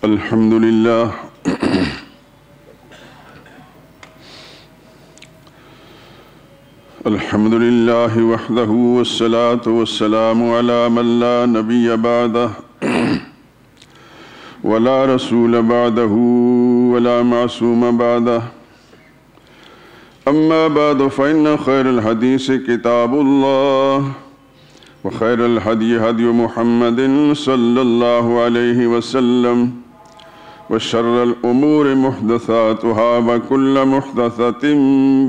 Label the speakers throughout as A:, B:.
A: الحمد لله الحمد لله وحده والصلاة والسلام على من لا نبي بعده ولا رسول بعده ولا معصوم بعده أما بعد فإن خير الحديث كتاب الله وخير الهدي هدي محمد صلى الله عليه وسلم وشر الأمور محدثاتها وكل محدثة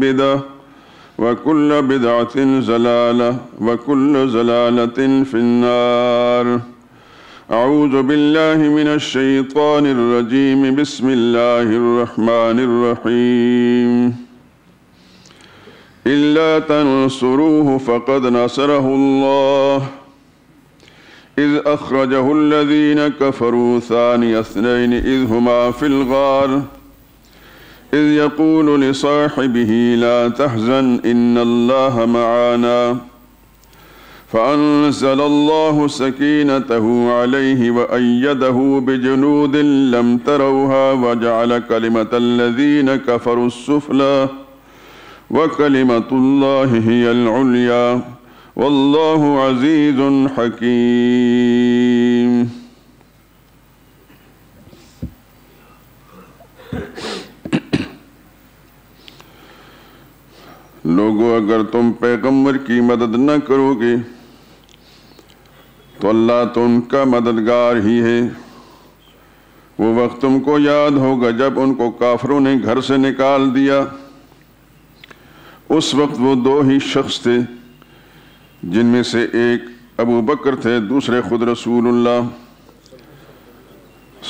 A: بدعة وكل بدعة ضلالة وكل ضلالة في النار. أعوذ بالله من الشيطان الرجيم. بسم الله الرحمن الرحيم. إلا تنصروه فقد نصره الله إذ أخرجه الذين كفروا ثاني اثنين إذ هما في الغار إذ يقول لصاحبه لا تحزن إن الله معنا فأنزل الله سكينته عليه وأيده بجنود لم تروها وجعل كلمة الذين كفروا السفلى وكلمة الله هي العليا والله عزيز حكيم. لوگو اگر تم پیغمبر کی مدد نہ کرو گے تو اللہ تو ان کا مددگار ہی ہے. وہ وقت تم کو یاد ہوگا جب ان کو کافروں نے گھر سے نکال دیا. اس وقت وہ دو ہی شخص تھے جن میں سے ایک ابو بکر تھے، دوسرے خود رسول اللہ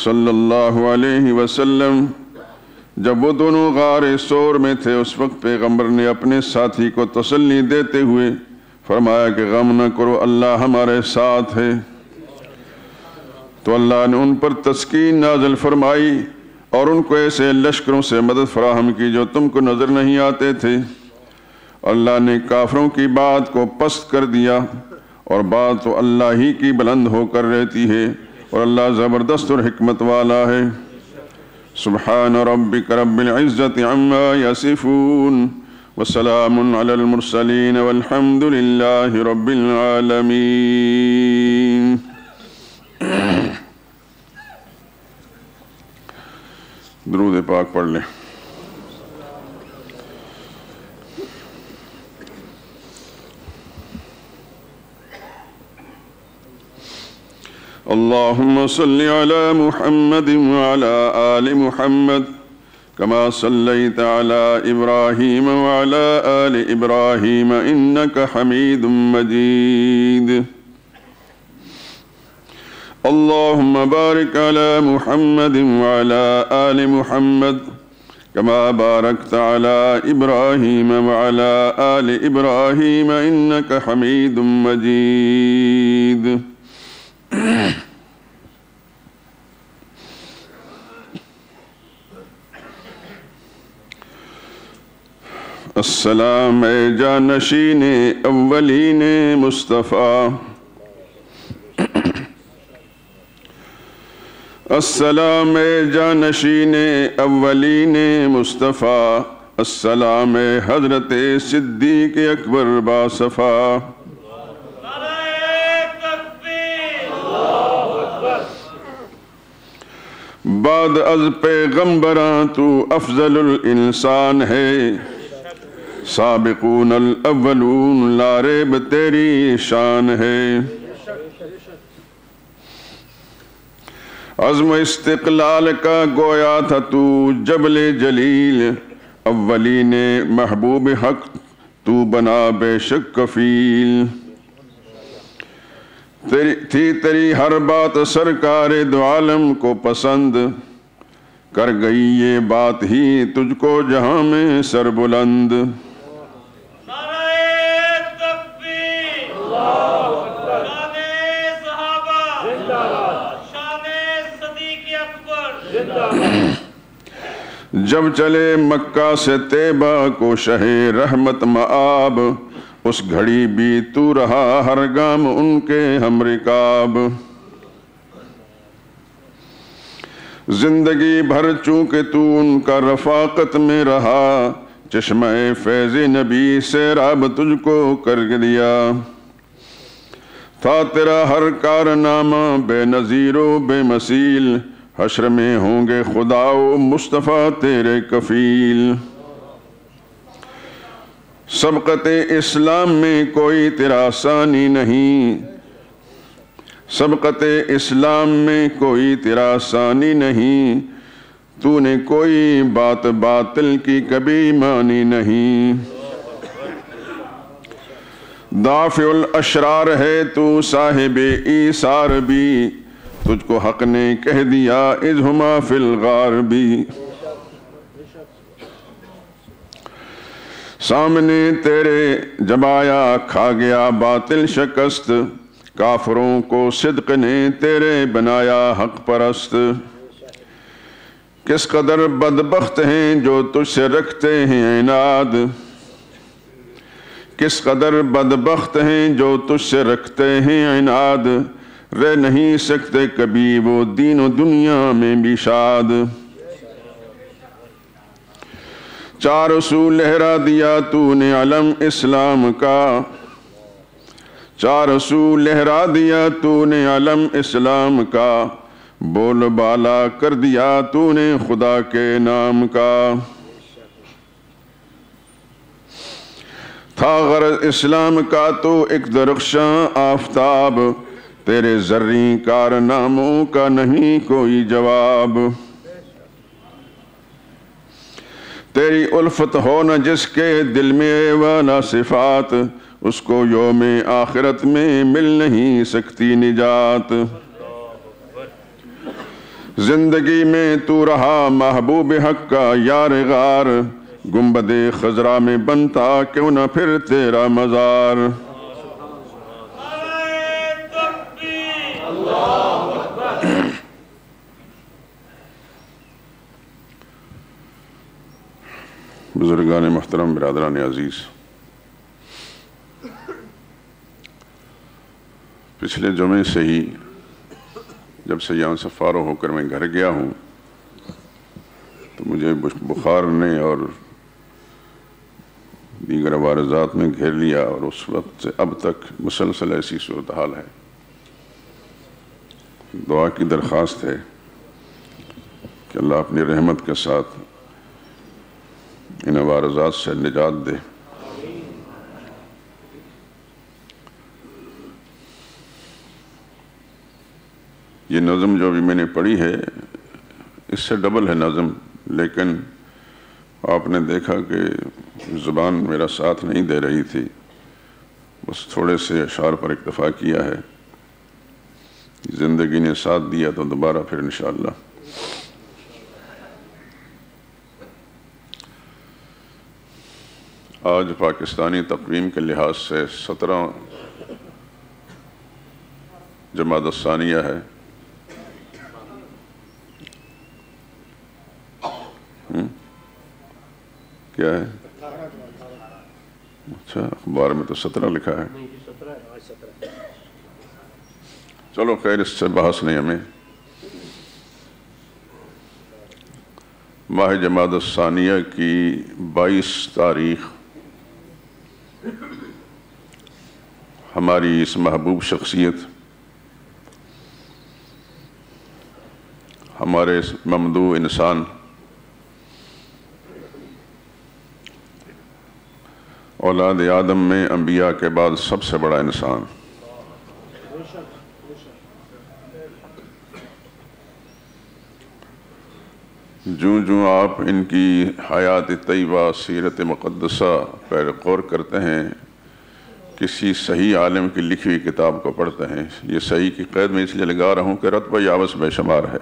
A: صلی اللہ علیہ وسلم. جب وہ دونوں غار ثور میں تھے اس وقت پیغمبر نے اپنے ساتھی کو تسلی دیتے ہوئے فرمایا کہ غم نہ کرو، اللہ ہمارے ساتھ ہے. تو اللہ نے ان پر تسکین نازل فرمائی اور ان کو ایسے لشکروں سے مدد فراہم کی جو تم کو نظر نہیں آتے تھے. اللہ نے کافروں کی بات کو پست کر دیا اور بات تو اللہ ہی کی بلند ہو کر رہتی ہے اور اللہ زبردست اور حکمت والا ہے. سبحان ربک رب العزت عما یصفون وسلام علی المرسلین والحمد للہ رب العالمین. درود پاک پڑھ لیں. اللهم صل على محمد وعلى آل محمد كما صليت على إبراهيم وعلى آل إبراهيم إنك حميد مجيد. اللهم بارك على محمد وعلى آل محمد كما باركت على إبراهيم وعلى آل إبراهيم إنك حميد مجيد. السلام اے جانشین اولین مصطفیٰ، السلام اے جانشین اولین مصطفیٰ، السلام اے حضرت صدیق اکبر باصفا. بعد از پیغمبراں تو افضل الانسان ہے، سابقون الاولون لا ریب تیری شان ہے. عزم استقلال کا گویا تھا تو جبل جلیل، اولین محبوب حق تو بنا بے شک کفیل. تھی تیری ہر بات سرکار دو عالم کو پسند، کر گئی یہ بات ہی تجھ کو جہاں میں سر بلند. جب چلے مکہ سے طیبہ کو شہ رحمت مآب، اس گھڑی بھی تو رہا ہر گام ان کے ہم رکاب. زندگی بھر چونکہ تو ان کا رفاقت میں رہا، چشمہ فیض نبی سیراب تجھ کو کر دیا۔ تھا تیرا ہر کارنامہ بے نظیر و بے مثیل، حشر میں ہوں گے خدا و مصطفیٰ تیرے کفیل۔ سبقت اسلام میں کوئی تیرا ثانی نہیں، سبقت اسلام میں کوئی تیرا ثانی نہیں، تو نے کوئی بات باطل کی کبھی مانی نہیں۔ دافع الاشرار ہے تو صاحب ایثار بھی، تجھ کو حق نے کہہ دیا اذ ہما فی الغار بھی۔ سامنے تیرے جب آیا کھا گیا باطل شکست، کافروں کو صدق نے تیرے بنایا حق پرست۔ کس قدر بدبخت ہیں جو تجھ سے رکھتے ہیں عناد، کس قدر بدبخت ہیں جو تجھ سے رکھتے ہیں عناد، رہ نہیں سکتے کبھی وہ دین و دنیا میں بھی شاد۔ چار اصول لہرا دیا تو نے علم اسلام کا، چار اصول لہرا دیا تو نے علم اسلام کا، بول بالا کر دیا تو نے خدا کے نام کا۔ تھا غرض اسلام کا تو ایک درخشاں آفتاب، تیرے زرعی کارناموں کا نہیں کوئی جواب۔ تیری الفت ہو نہ جس کے دل میں والا صفات، اس کو یوم آخرت میں مل نہیں سکتی نجات۔ زندگی میں تو رہا محبوب حق کا یار غار، گنبد خضرا میں بنتا کیوں نہ پھر تیرا مزار۔ بزرگان محترم، برادران عزیز، پچھلے جمعے سے ہی جب سے یہاں سے فارغ ہو کر میں گھر گیا ہوں تو مجھے بخار نے اور دیگر عوارضات نے گھیر لیا، اور اس وقت سے اب تک مسلسل ایسی صورتحال ہے۔ دعا کی درخواست ہے کہ اللہ اپنی رحمت کے ساتھ ان عوارضات سے نجات دے۔ یہ نظم جو بھی میں نے پڑھی ہے اس سے ڈبل ہے نظم، لیکن آپ نے دیکھا کہ زبان میرا ساتھ نہیں دے رہی تھی، بس تھوڑے سے اشعار پر اکتفا کیا ہے۔ زندگی نے ساتھ دیا تو دوبارہ پھر انشاءاللہ۔ آج پاکستانی تقویم کے لحاظ سے 17 جمادی الثانیہ ہے۔ کیا ہے؟ اچھا، اخبار میں تو 17 لکھا ہے۔ چلو خیر، اس سے بحث نہیں ہمیں۔ ماہ جمادی الثانیہ کی 22 تاریخ ہماری اس محبوب شخصیت، ہمارے اس ممدوح انسان، اولاد آدم میں انبیاء کے بعد سب سے بڑا انسان، جوں آپ ان کی حیات طیبہ، سیرت مقدسہ پیر غور کرتے ہیں، کسی صحیح عالم کی لکھی ہوئی کتاب کو پڑھتے ہیں، یہ صحیح کی قید میں اس لیے لگا رہا ہوں کہ رتبہ یابس بے شمار ہے۔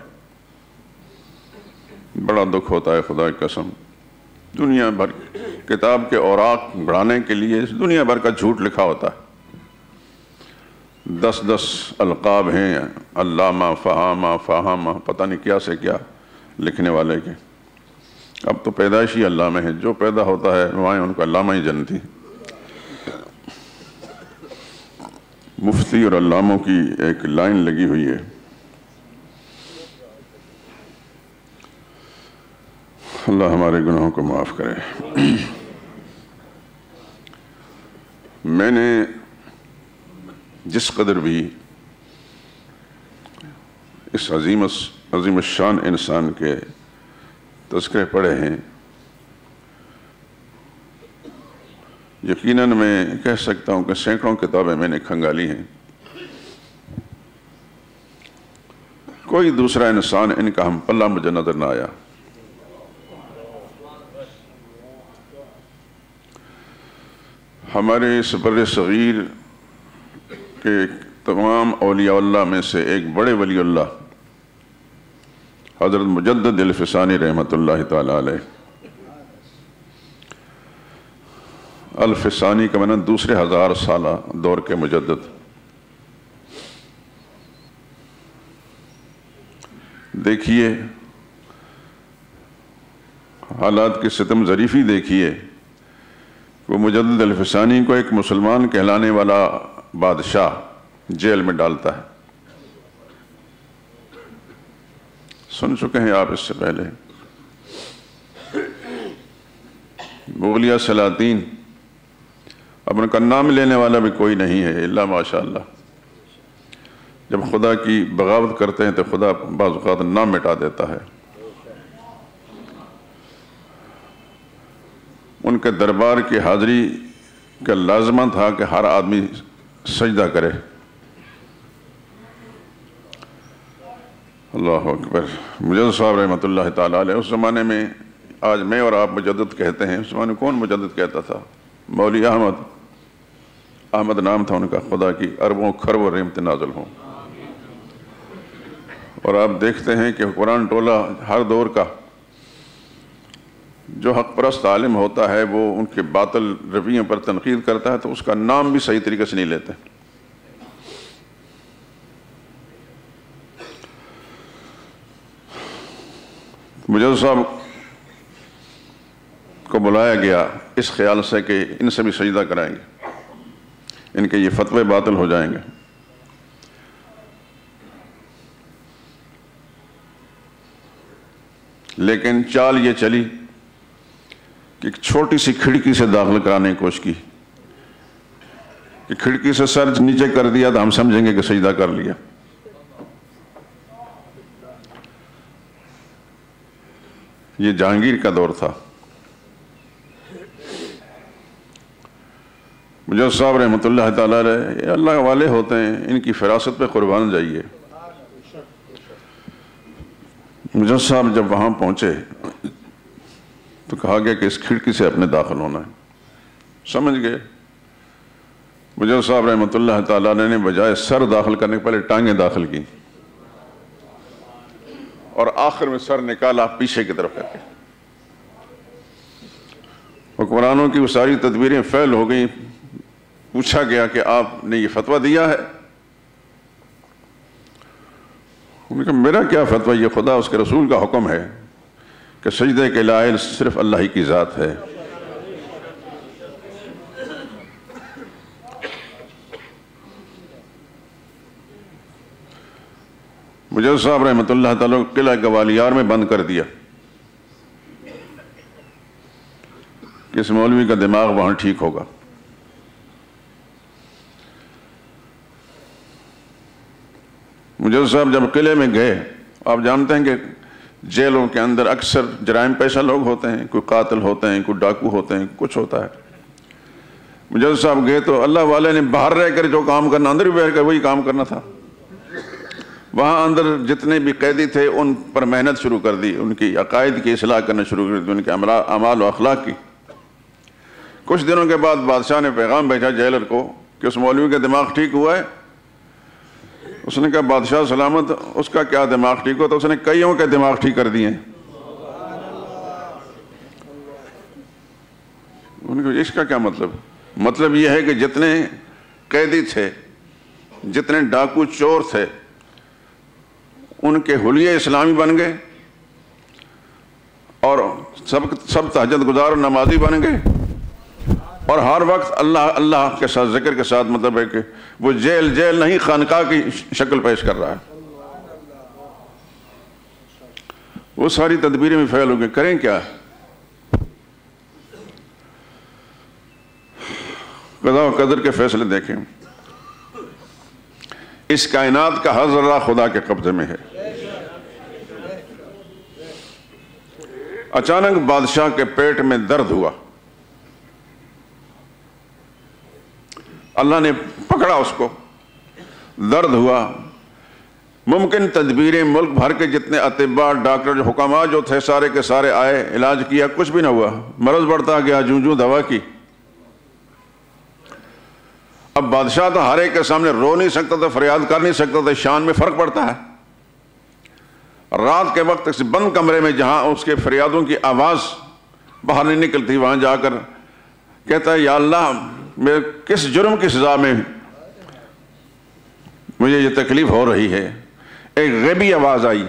A: بڑا دکھ ہوتا ہے خدا کی قسم، دنیا بھر کتاب کے اوراق بڑھانے کے لیے دنیا بھر کا جھوٹ لکھا ہوتا ہے۔ 10 القاب ہیں، علامہ، فہامہ، فہامہ، پتہ نہیں کیا سے کیا لکھنے والے کے۔ اب تو پیدائشی علامہ ہیں، جو پیدا ہوتا ہے وہاں ان کو علامہ ہی جنتی۔ مفتی اور علاموں کی ایک لائن لگی ہوئی ہے، اللہ ہمارے گناہوں کو معاف کرے۔ میں نے جس قدر بھی اس عظیم الشان انسان کے تذکرے پڑھے ہیں، یقیناً میں کہہ سکتا ہوں کہ سینکڑوں کتابیں میں نے کھنگالی ہیں، کوئی دوسرا انسان ان کا ہم پلہ مجھے نظر نہ آیا۔ ہمارے اس بر صغیر کے تمام اولیاء اللہ میں سے ایک بڑے ولی اللہ حضرت مجدد الفسانی رحمۃ اللہ تعالی علیہ، الفسانی کا معنی دوسرے 1000 سالہ دور کے مجدد۔ دیکھیے حالات کی ستم ظریفی، دیکھیے وہ مجدد الفسانی کو ایک مسلمان کہلانے والا بادشاہ جیل میں ڈالتا ہے۔ سن چکے ہیں آپ اس سے پہلے، مغلیہ سلاطین، اب ان کا نام لینے والا بھی کوئی نہیں ہے الا ماشاء اللہ۔ جب خدا کی بغاوت کرتے ہیں تو خدا بعض اوقات نام مٹا دیتا ہے۔ ان کے دربار کی حاضری کا لازمہ تھا کہ ہر آدمی سجدہ کرے۔ اللہ اکبر۔ مجدد صاحب رحمۃ اللہ تعالیٰ علیہ، اس زمانے میں آج میں اور آپ مجدد کہتے ہیں، اس زمانے کون مجدد کہتا تھا؟ مولوی احمد نام تھا ان کا، خدا کی اربوں کھربوں رحمت نازل ہوں۔ اور آپ دیکھتے ہیں کہ قرآن ٹولہ ہر دور کا جو حق پرست عالم ہوتا ہے وہ ان کے باطل رویوں پر تنقید کرتا ہے تو اس کا نام بھی صحیح طریقے سے نہیں لیتے۔ مجدد صاحب کو بلایا گیا اس خیال سے کہ ان سے بھی سجدہ کرائیں گے، ان کے یہ فتوے باطل ہو جائیں گے۔ لیکن چال یہ چلی کہ ایک چھوٹی سی کھڑکی سے داخل کرانے کی کوشش کی کہ کھڑکی سے سر نیچے کر دیا تو ہم سمجھیں گے کہ سجدہ کر لیا۔ یہ جہانگیر کا دور تھا۔ مجدد صاحب رحمۃ اللہ تعالیٰ علیہ، یہ اللہ والے ہوتے ہیں، ان کی فراست پہ قربان جائیے۔ مجدد صاحب جب وہاں پہنچے تو کہا گیا کہ اس کھڑکی سے اپنے داخل ہونا ہے۔ سمجھ گئے۔ مجدد صاحب رحمۃ اللہ تعالیٰ علیہ نے بجائے سر داخل کرنے کے پہلے ٹانگیں داخل کی اور آخر میں سر نکالا پیچھے کی طرف کر کے۔ حکمرانوں کی وہ ساری تدبیریں فیل ہو گئیں۔ پوچھا گیا کہ آپ نے یہ فتویٰ دیا ہے؟ انہوں نے کہا میرا کیا فتویٰ، یہ خدا اس کے رسول کا حکم ہے کہ سجدے کے لائق صرف اللہ ہی کی ذات ہے۔ مجدد صاحب رحمۃ اللہ تعالیٰ قلعہ گوالیار میں بند کر دیا کہ اس مولوی کا دماغ وہاں ٹھیک ہوگا۔ مجدد صاحب جب قلعے میں گئے، آپ جانتے ہیں کہ جیلوں کے اندر اکثر جرائم پیشہ لوگ ہوتے ہیں، کوئی قاتل ہوتے ہیں، کوئی ڈاکو ہوتے ہیں، کچھ ہوتا ہے۔ مجدد صاحب گئے تو اللہ والے نے باہر رہ کر جو کام کرنا اندر بھی بیٹھ کر وہی کام کرنا تھا۔ وہاں اندر جتنے بھی قیدی تھے ان پر محنت شروع کر دی، ان کی عقائد کی اصلاح کرنا شروع کر دی، ان کے اعمال و اخلاق کی۔ کچھ دنوں کے بعد بادشاہ نے پیغام بھیجا جیلر کو کہ اس مولوی کا دماغ ٹھیک ہوا ہے۔ اس نے کہا بادشاہ سلامت، اس کا کیا دماغ ٹھیک ہو؟ تو اس نے کئیوں کے دماغ ٹھیک کر دیے۔ انہوں نے کہا اس کا کیا مطلب؟ مطلب یہ ہے کہ جتنے قیدی تھے، جتنے ڈاکو چور تھے، ان کے حلیے اسلامی بن گئے اور سب تہجد گزار اور نمازی بن گئے، اور ہر وقت اللہ اللہ کے ساتھ ذکر کے ساتھ، مطلب ہے کہ وہ جیل نہیں خانقاہ کی شکل پیش کر رہا ہے۔ وہ ساری تدبیریں بھی فیل ہو گئی، کریں کیا؟ قدر کے فیصلے دیکھیں، اس کائنات کا ہر ذرہ خدا کے قبضے میں ہے۔ اچانک بادشاہ کے پیٹ میں درد ہوا، اللہ نے پکڑا اس کو، درد ہوا، ممکن تدبیریں ملک بھر کے جتنے اطباء ڈاکٹر جو حکامات جو تھے سارے کے سارے آئے، علاج کیا، کچھ بھی نہ ہوا، مرض بڑھتا گیا، جوں دوا کی۔ اب بادشاہ تو ہر ایک کے سامنے رو نہیں سکتا تھا، فریاد کر نہیں سکتا تھا، شان میں فرق پڑتا ہے۔ رات کے وقت اس بند کمرے میں جہاں اس کے فریادوں کی آواز باہر نہیں نکلتی، وہاں جا کر کہتا ہے یا اللہ میں کس جرم کی سزا میں مجھے یہ تکلیف ہو رہی ہے۔ ایک غیبی آواز آئی،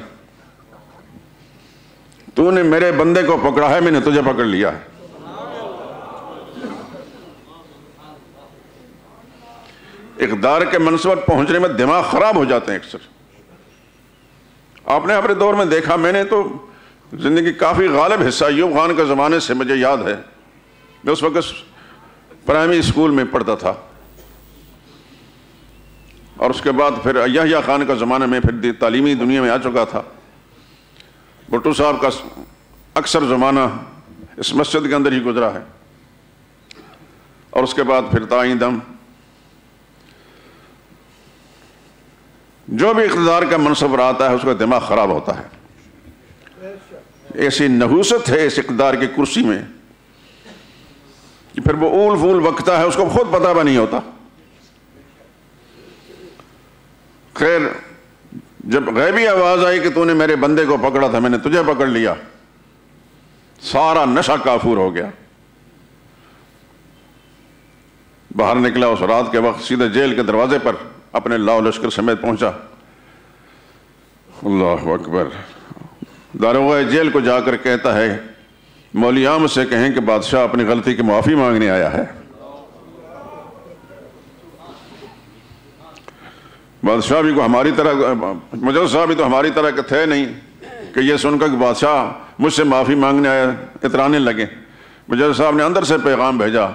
A: تو نے میرے بندے کو پکڑا ہے، میں نے تجھے پکڑ لیا ہے۔ اقتدار کے منصب پر پہنچنے میں دماغ خراب ہو جاتے ہیں اکثر۔ آپ نے اپنے دور میں دیکھا، میں نے تو زندگی کافی غالب حصہ ایوب خان کے زمانے سے مجھے یاد ہے، میں اس وقت پرائمری اسکول میں پڑھتا تھا، اور اس کے بعد پھر یحییٰ خان کا زمانہ میں پھر تعلیمی دنیا میں آ چکا تھا۔ بھٹو صاحب کا اکثر زمانہ اس مسجد کے اندر ہی گزرا ہے، اور اس کے بعد پھر تائیں دم جو بھی اقتدار کا منصب آتا ہے اس کا دماغ خراب ہوتا ہے۔ ایسی نحوست ہے اس اقتدار کی کرسی میں کہ پھر وہ اول فول وقتا ہے، اس کو خود پتہ بھی نہیں ہوتا۔ خیر، جب غیبی آواز آئی کہ تو نے میرے بندے کو پکڑا تھا، میں نے تجھے پکڑ لیا، سارا نشہ کافور ہو گیا۔ باہر نکلا اس رات کے وقت، سیدھے جیل کے دروازے پر اپنے لاؤ لشکر سمیت پہنچا۔ اللہ اکبر۔ داروغہ جیل کو جا کر کہتا ہے مولوی عام سے کہیں کہ بادشاہ اپنی غلطی کی معافی مانگنے آیا ہے۔ بادشاہ بھی کو ہماری طرح، مجلس صاحب بھی تو ہماری طرح کے تھے نہیں کہ یہ سن کر کہ بادشاہ مجھ سے معافی مانگنے آیا، اترانے لگے۔ مجلس صاحب نے اندر سے پیغام بھیجا،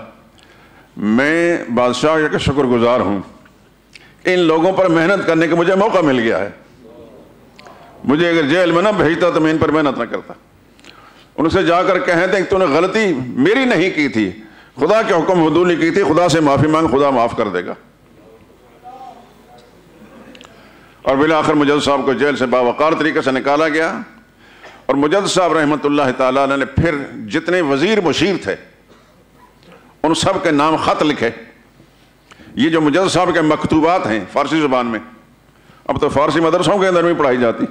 A: میں بادشاہ کا شکر گزار ہوں، ان لوگوں پر محنت کرنے کا مجھے موقع مل گیا ہے، مجھے اگر جیل میں نہ بھیجتا تو میں ان پر محنت نہ کرتا۔ ان سے جا کر کہتے ہیں کہ تو نے غلطی میری نہیں کی تھی، خدا کے حکم عدولی کی تھی، خدا سے معافی مانگ، خدا معاف کر دے گا۔ اور بالآخر مجدد صاحب کو جیل سے باوقار طریقے سے نکالا گیا، اور مجدد صاحب رحمۃ اللہ تعالیٰ علیہ نے پھر جتنے وزیر مشیر تھے ان سب کے نام خط لکھے۔ یہ جو مجدد صاحب کے مکتوبات ہیں فارسی زبان میں، اب تو فارسی مدرسوں کے اندر بھی پڑھائی جاتی،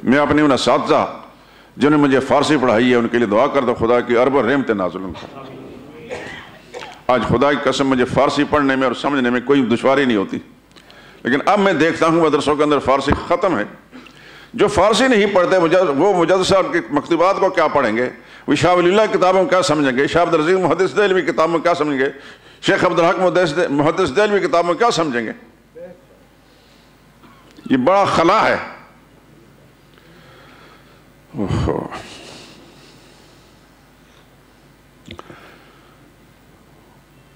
A: میں اپنے ان اساتذہ جنہوں نے مجھے فارسی پڑھائی ہے ان کے لیے دعا کر دو خدا کی ارب رحمت نازل ہوں۔ آج خدا کی قسم مجھے فارسی پڑھنے میں اور سمجھنے میں کوئی دشواری نہیں ہوتی، لیکن اب میں دیکھتا ہوں مدرسوں کے اندر فارسی ختم ہے۔ جو فارسی نہیں پڑھتے وہ مجدد صاحب کی مکتوبات کو کیا پڑھیں گے، وہ شاہ ولی اللہ کتابوں میں کیا سمجھیں گے، شاہ عبدالعزیز محدث دہلوی کتابوں میں کیا سمجھیں گے، شیخ عبدالحق محدث دہلوی کتابوں میں کیا سمجھیں گے۔ یہ بڑا خلا ہے۔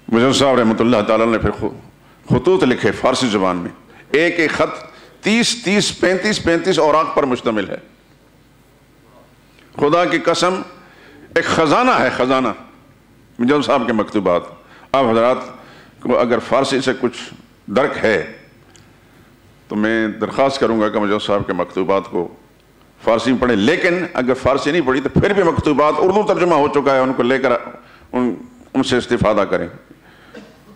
A: مجدد صاحب رحمۃ اللہ تعالیٰ نے پھر خطوط لکھے فارسی زبان میں، ایک ایک خط 35 اوراق پر مشتمل ہے۔ خدا کی قسم ایک خزانہ ہے، خزانہ مجدد صاحب کے مکتوبات۔ آپ حضرات کو اگر فارسی سے کچھ درک ہے تو میں درخواست کروں گا کہ مجدد صاحب کے مکتوبات کو فارسی میں پڑھیں، لیکن اگر فارسی نہیں پڑھی تو پھر بھی مکتوبات اردو ترجمہ ہو چکا ہے، ان کو لے کر ان سے استفادہ کریں،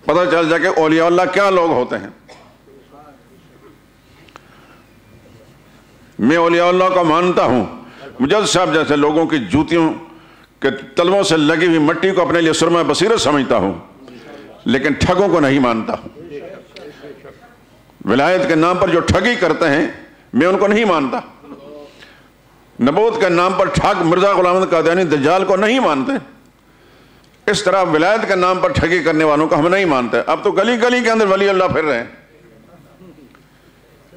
A: پتہ چل جائے کہ اولیاء اللہ کیا لوگ ہوتے ہیں۔ میں اولیاء اللہ کو مانتا ہوں، مجدد صاحب جیسے لوگوں کی جوتیوں کے تلووں سے لگی ہوئی مٹی کو اپنے لیے سرمہ بصیرت سمجھتا ہوں، لیکن ٹھگوں کو نہیں مانتا ہوں۔ ولایت کے نام پر جو ٹھگی کرتے ہیں میں ان کو نہیں مانتا، نبوت کے نام پر ٹھگ مرزا غلام احمد قادیانی دجال کو نہیں مانتے، اس طرح ولایت کے نام پر ٹھگی کرنے والوں کو ہم نہیں مانتے۔ اب تو گلی گلی کے اندر ولی اللہ پھر رہے ہیں،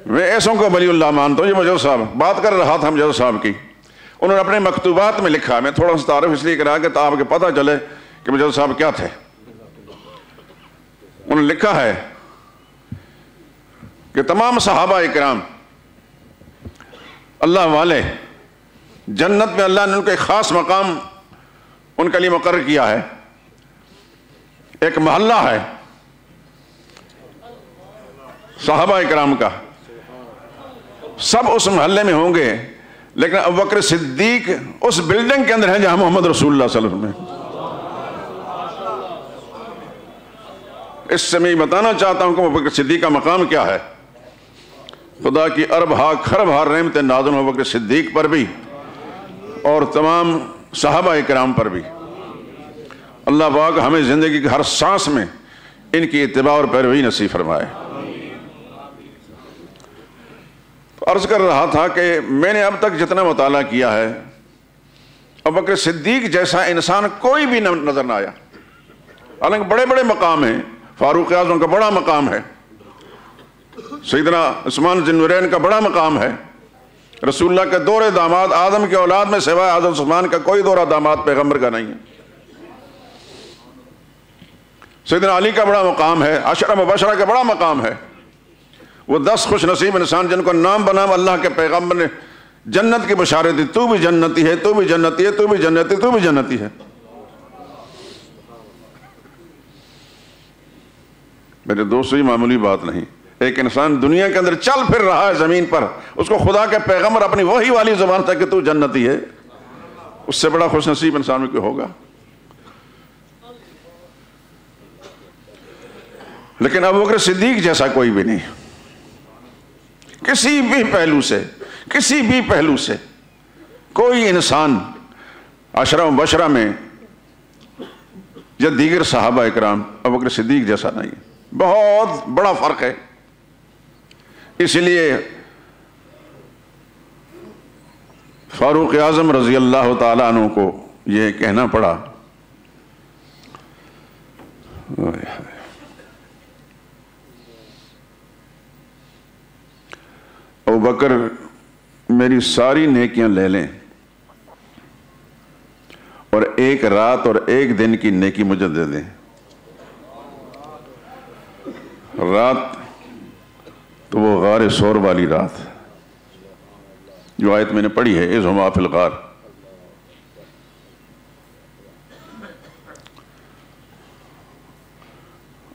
A: میں ایسوں کو ولی اللہ مانتا ہوں۔ یہ مجدد صاحب بات کر رہا تھا مجدد صاحب کی، انہوں نے اپنے مکتوبات میں لکھا، میں تھوڑا سا تعارف اس لیے کرا کہ آپ کے پتہ چلے کہ مجدد صاحب کیا تھے۔ انہوں نے لکھا ہے کہ تمام صحابہ اکرام اللہ والے جنت میں اللہ نے ان کو ایک خاص مقام ان کے لیے مقرر کیا ہے، ایک محلہ ہے صحابہ اکرام کا، سب اس محلے میں ہوں گے، لیکن ابوبکر صدیق اس بلڈنگ کے اندر ہے جہاں محمد رسول اللہ صلی اللہ علیہ وسلم ہے۔ اس سے میں یہ بتانا چاہتا ہوں کہ ابوبکر صدیق کا مقام کیا ہے۔ خدا کی ارب ہا کھرب ہا رحمت نازل ابوبکر صدیق پر بھی اور تمام صحابہ اکرام پر بھی۔ اللہ پاک ہمیں زندگی کی ہر سانس میں ان کی اتباع اور پیروی نصیب فرمائے۔ عرض کر رہا تھا کہ میں نے اب تک جتنا مطالعہ کیا ہے، ابوبکر صدیق جیسا انسان کوئی بھی نظر نہ آیا۔ حالانکہ بڑے بڑے مقام ہیں، فاروق اعظم کا بڑا مقام ہے، سیدنا عثمان ذی النورین کا بڑا مقام ہے، رسول اللہ کے دور داماد آدم کے اولاد میں سوائے حضرت عثمان کا کوئی دورہ داماد پیغمبر کا نہیں ہے۔ سیدنا علی کا بڑا مقام ہے، عشرہ مبشرہ کا بڑا مقام ہے، وہ 10 خوش نصیب انسان جن کو نام بنام اللہ کے پیغمبر نے جنت کی بشارت دی، تو بھی جنتی ہے، تو بھی جنتی ہے، تو بھی جنتی، تو بھی جنتی ہے۔ میرے دوستو یہ معمولی بات نہیں، ایک انسان دنیا کے اندر چل پھر رہا ہے زمین پر، اس کو خدا کے پیغمبر اپنی وحی والی زبان تک کہ تو جنتی ہے، اس سے بڑا خوش نصیب انسان میں کوئی ہوگا؟ لیکن ابوبکر صدیق جیسا کوئی بھی نہیں، کسی بھی پہلو سے کوئی انسان عشرہ مبشرہ میں یا دیگر صحابہ اکرام ابوبکر صدیق جیسا نہیں ہے، بہت بڑا فرق ہے۔ اس لیے فاروق اعظم رضی اللہ تعالیٰ عنہ کو یہ کہنا پڑا، ابوبکر میری ساری نیکیاں لے لیں اور ایک رات اور ایک دن کی نیکی مجھے دے دیں۔ رات تو وہ غار ثور والی رات جو آیت میں نے پڑھی ہے، اذ ہما فی الغار،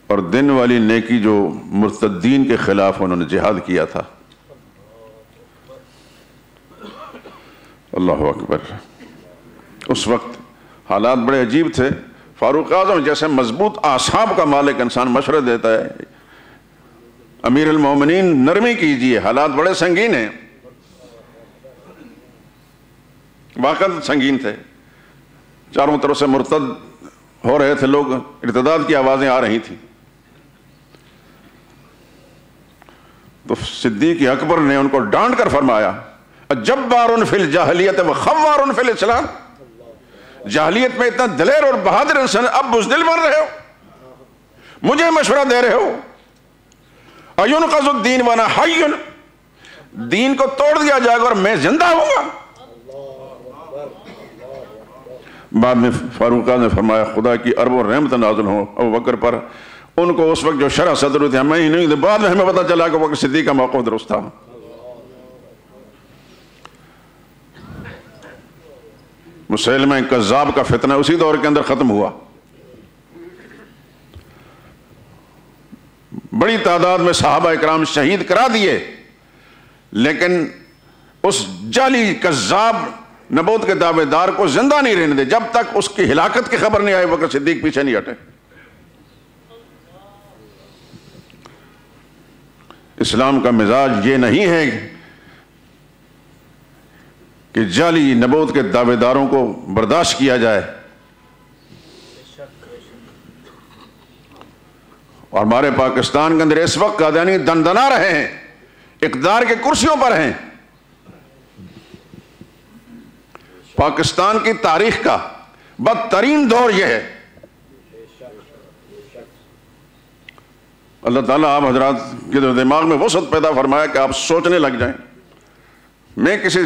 A: اور دن والی نیکی جو مرتدین کے خلاف انہوں نے جہاد کیا تھا۔ اللہ اکبر۔ اس وقت حالات بڑے عجیب تھے۔ فاروق اعظم جیسے مضبوط اعصاب کا مالک انسان مشورہ دیتا ہے، امیر المومنین نرمی کیجئے، حالات بڑے سنگین ہیں، واقعی سنگین تھے، چاروں طرف سے مرتد ہو رہے تھے لوگ، ارتداد کی آوازیں آ رہی تھیں۔ تو صدیق اکبر نے ان کو ڈانٹ کر فرمایا، جبار فی الجاہلیت و خوار فی الاسلام، جاہلیت میں اتنا دلیر اور بہادر انسان، اب بزدل بن رہے ہو، مجھے مشورہ دے رہے ہو۔ اَيُنْقَذُ الدِّينُ وَأَنَا حَيٌّ، دین کو توڑ دیا جائے گا اور میں زندہ ہوں گا۔ بعد میں فاروق نے فرمایا خدا کی ارب و رحمت نازل ہو ابوبکر پر۔ ان کو اس وقت جو شرح صدر تھے میں ہی نہیں تھے، بعد میں ہمیں پتہ چلا کہ ابوبکر صدیق کا موقف درست تھا۔ مسیلمہ کذاب کا فتنہ اسی دور کے اندر ختم ہوا، بڑی تعداد میں صحابہ اکرام شہید کرا دیے، لیکن اس جعلی کذاب نبوت کے دعوے دار کو زندہ نہیں رہنے دے، جب تک اس کی ہلاکت کی خبر نہیں آئی ابوبکر صدیق پیچھے نہیں ہٹے۔ اسلام کا مزاج یہ نہیں ہے کہ جعلی نبوت کے دعوے داروں کو برداشت کیا جائے، اور ہمارے پاکستان کے اندر اس وقت قادیانی دندنا رہے ہیں، اقتدار کے کرسیوں پر ہیں۔ پاکستان کی تاریخ کا بدترین دور یہ ہے۔ اللہ تعالیٰ آپ حضرات کے دماغ میں وسعت پیدا فرمایا کہ آپ سوچنے لگ جائیں۔ میں کسی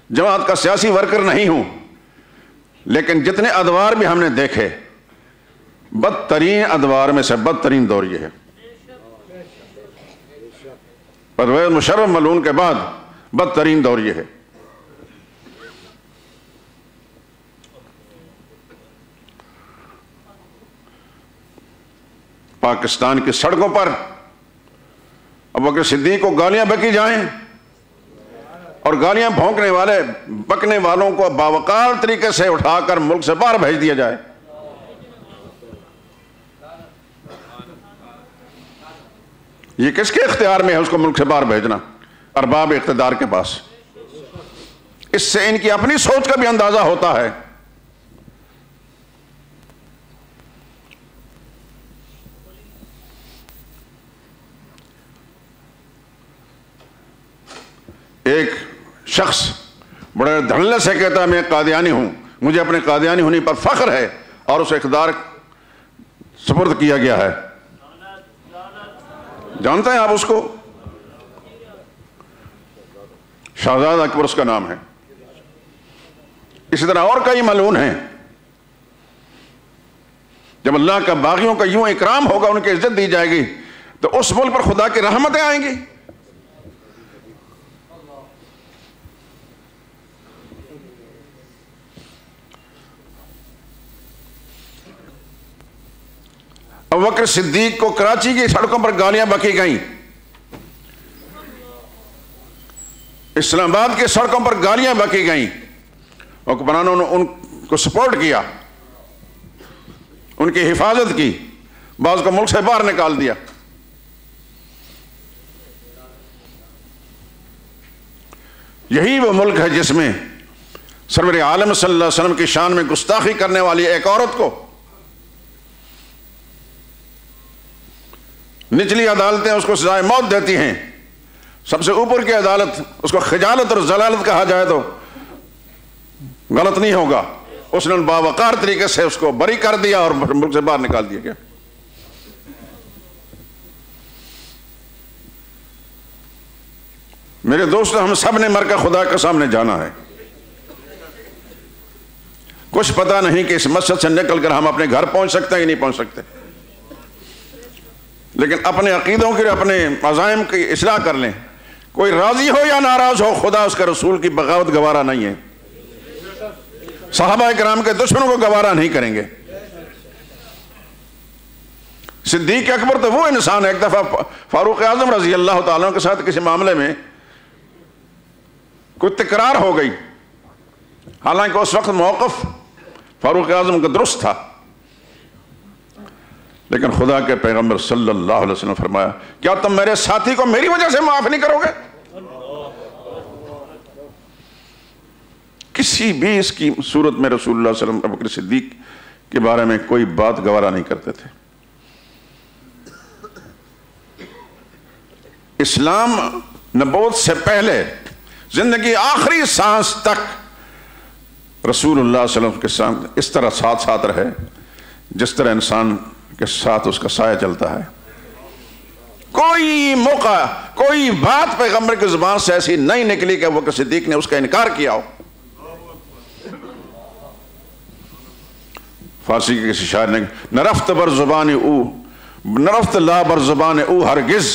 A: جماعت کا سیاسی ورکر نہیں ہوں، لیکن جتنے ادوار بھی ہم نے دیکھے، بدترین ادوار میں سے بدترین دور یہ ہے، پرویز مشرف ملعون کے بعد بدترین دور یہ ہے۔ پاکستان کی سڑکوں پر ابوبکر صدیق کو گالیاں بکی جائیں اور گالیاں بکنے والوں کو باوقار طریقے سے اٹھا کر ملک سے باہر بھیج دیا جائے۔ یہ کس کے اختیار میں ہے اس کو ملک سے باہر بھیجنا؟ ارباب اقتدار کے پاس۔ اس سے ان کی اپنی سوچ کا بھی اندازہ ہوتا ہے۔ ایک شخص بڑے دھڑلے سے کہتا ہے میں قادیانی ہوں، مجھے اپنے قادیانی ہونے پر فخر ہے، اور اسے اقتدار سپرد کیا گیا ہے۔ جانتے ہیں آپ اس کو؟ شہزاد اکبر اس کا نام ہے۔ اسی طرح اور کئی ملعون ہیں۔ جب اللہ کا باغیوں کا یوں اکرام ہوگا، ان کی عزت دی جائے گی، تو اس ملک پر خدا کی رحمتیں آئیں گی۔ ابوبکر صدیق کو کراچی کی سڑکوں پر گالیاں بکی گئیں، اسلام آباد کی سڑکوں پر گالیاں بکی گئیں، حکمرانوں نے ان کو سپورٹ کیا، ان کی حفاظت کی، بعض کو ملک سے باہر نکال دیا۔ یہی وہ ملک ہے جس میں سرور عالم صلی اللہ علیہ وسلم کی شان میں گستاخی کرنے والی ایک عورت کو نچلی عدالتیں اس کو سزائے موت دیتی ہیں، سب سے اوپر کی عدالت اس کو خجالت اور ضلالت کہا جائے تو غلط نہیں ہوگا۔ اس نے باوقار طریقے سے اس کو بری کر دیا اور ملک سے باہر نکال دیا گیا۔ میرے دوستو، ہم سب نے مر کر خدا کے سامنے جانا ہے۔ کچھ پتہ نہیں کہ اس مسجد سے نکل کر ہم اپنے گھر پہنچ سکتے ہیں کہ نہیں پہنچ سکتے، لیکن اپنے عقیدوں کے اپنے عزائم کی اصلاح کر لیں۔ کوئی راضی ہو یا ناراض ہو، خدا اس کے رسول کی بغاوت گوارا نہیں ہے۔ صحابہ کرام کے دشمنوں کو گوارا نہیں کریں گے۔ صدیق اکبر تو وہ انسان ہے، ایک دفعہ فاروق اعظم رضی اللہ تعالیٰ عنہ کے ساتھ کسی معاملے میں کوئی تکرار ہو گئی، حالانکہ اس وقت موقف فاروق اعظم کا درست تھا، لیکن خدا کے پیغمبر صلی اللہ علیہ وسلم نے فرمایا کیا تم میرے ساتھی کو میری وجہ سے معاف نہیں کرو گے؟ کسی بھی اس کی صورت میں رسول اللہ صلی اللہ علیہ وسلم ابوبکر صدیق کے بارے میں کوئی بات گوارا نہیں کرتے تھے۔ اسلام نبوت سے پہلے زندگی آخری سانس تک رسول اللہ صلی اللہ علیہ وسلم کے ساتھ اس طرح ساتھ ساتھ رہے جس طرح انسان کے ساتھ اس کا سایہ چلتا ہے۔ کوئی موقع، کوئی بات پیغمبر کی زبان سے ایسی نہیں نکلی کہ ابوبکر صدیق نے اس کا انکار کیا ہو۔ فارسی کے کسی شاعر نے نرفت بر زبان او، نرفت لا بر زبان او ہرگز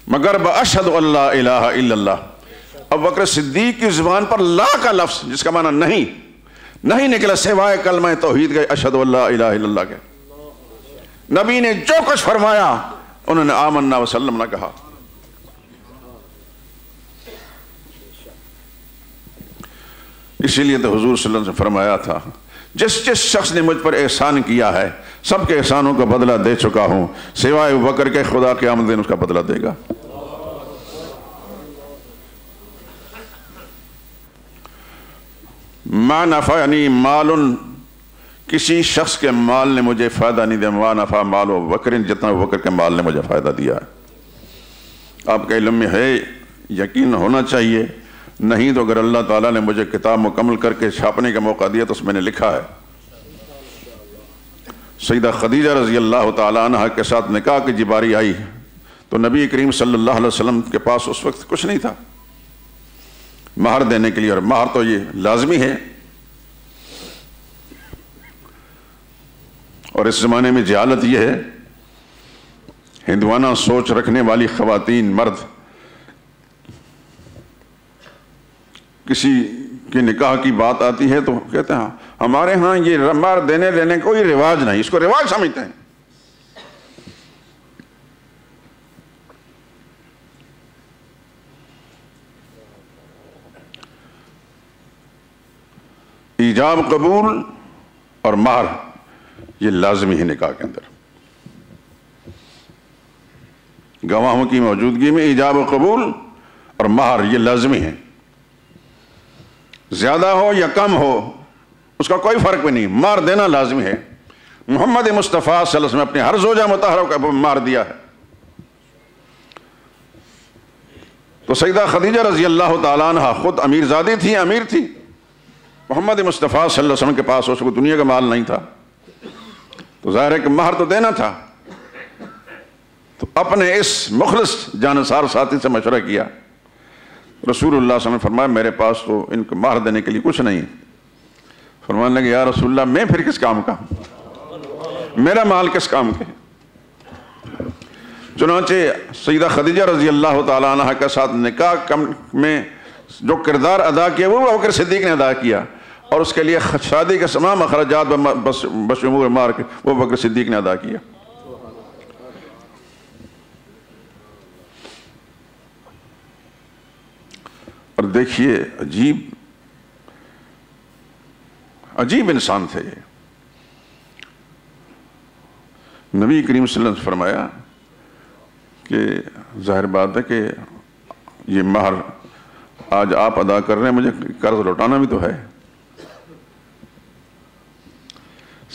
A: مگر باشہد اللہ الہ الا اللہ۔ ابوبکر صدیق کی زبان پر لا کا لفظ جس کا معنی نہیں نکلا سوائے کلمہ توحید کے اشہد اللہ الہ الا اللہ کے۔ نبی نے جو کچھ فرمایا انہوں نے آمنا وسلم نہ کہا۔ اسی لیے تو حضور صلی اللہ علیہ وسلم نے فرمایا تھا جس شخص نے مجھ پر احسان کیا ہے سب کے احسانوں کا بدلہ دے چکا ہوں سوائے ابوبکر کے، خدا قیامت دن اس کا بدلہ دے گا۔ ما نفعنی مال، کسی شخص کے مال نے مجھے فائدہ نہیں دیا، ما نفع مال ابوبکر، جتنا ابوبکر کے مال نے مجھے فائدہ دیا ہے۔ آپ کے علم میں ہے، یقین ہونا چاہیے، نہیں تو اگر اللہ تعالیٰ نے مجھے کتاب مکمل کر کے چھاپنے کا موقع دیا تو اس میں نے لکھا ہے سیدہ خدیجہ رضی اللہ تعالیٰ عنہ کے ساتھ نکاح کی جب باری آئی تو نبی کریم صلی اللہ علیہ وسلم کے پاس اس وقت کچھ نہیں تھا مہر دینے کے لیے، اور مہر تو یہ لازمی ہے، اور اس زمانے میں جہالت یہ ہے، ہندوانہ سوچ رکھنے والی خواتین مرد کسی کے نکاح کی بات آتی ہے تو کہتے ہیں ہمارے ہاں یہ مہر دینے لینے کوئی رواج نہیں، اس کو رواج سمجھتے ہیں۔ ایجاب قبول اور مہر یہ لازمی ہے نکاح کے اندر، گواہوں کی موجودگی میں ایجاب و قبول اور مہر یہ لازمی ہے، زیادہ ہو یا کم ہو اس کا کوئی فرق بھی نہیں، مہر دینا لازمی ہے۔ محمد مصطفیٰ صلی اللہ علیہ وسلم نے اپنے ہر زوجہ مطہرہ کو مہر دیا ہے۔ تو سیدہ خدیجہ رضی اللہ تعالیٰ عنہ خود امیر زادی تھی، امیر تھی، محمد مصطفیٰ صلی اللہ علیہ وسلم کے پاس اس کو دنیا کا مال نہیں تھا، تو ظاہر ہے کہ مہر تو دینا تھا، تو اپنے اس مخلص جانثار ساتھی سے مشورہ کیا۔ رسول اللہ صلی اللہ علیہ وسلم نے فرمایا میرے پاس تو ان کو مہر دینے کے لیے کچھ نہیں، فرمانے لگے یا رسول اللہ میں پھر کس کام کا، میرا مال کس کام کے؟ چنانچہ سیدہ خدیجہ رضی اللہ تعالیٰ عنہ کے ساتھ نکاح میں جو کردار ادا کیا وہ ابو بکر صدیق نے ادا کیا، اور اس کے لیے شادی کے تمام اخراجات بشمول مہر کے وہ ابو بکر صدیق نے ادا کیا۔ اور دیکھیے عجیب انسان تھے یہ۔ نبی کریم صلی اللہ علیہ وسلم نے فرمایا کہ ظاہر بات ہے کہ یہ مہر آج آپ ادا کر رہے ہیں، مجھے قرض لوٹانا بھی تو ہے۔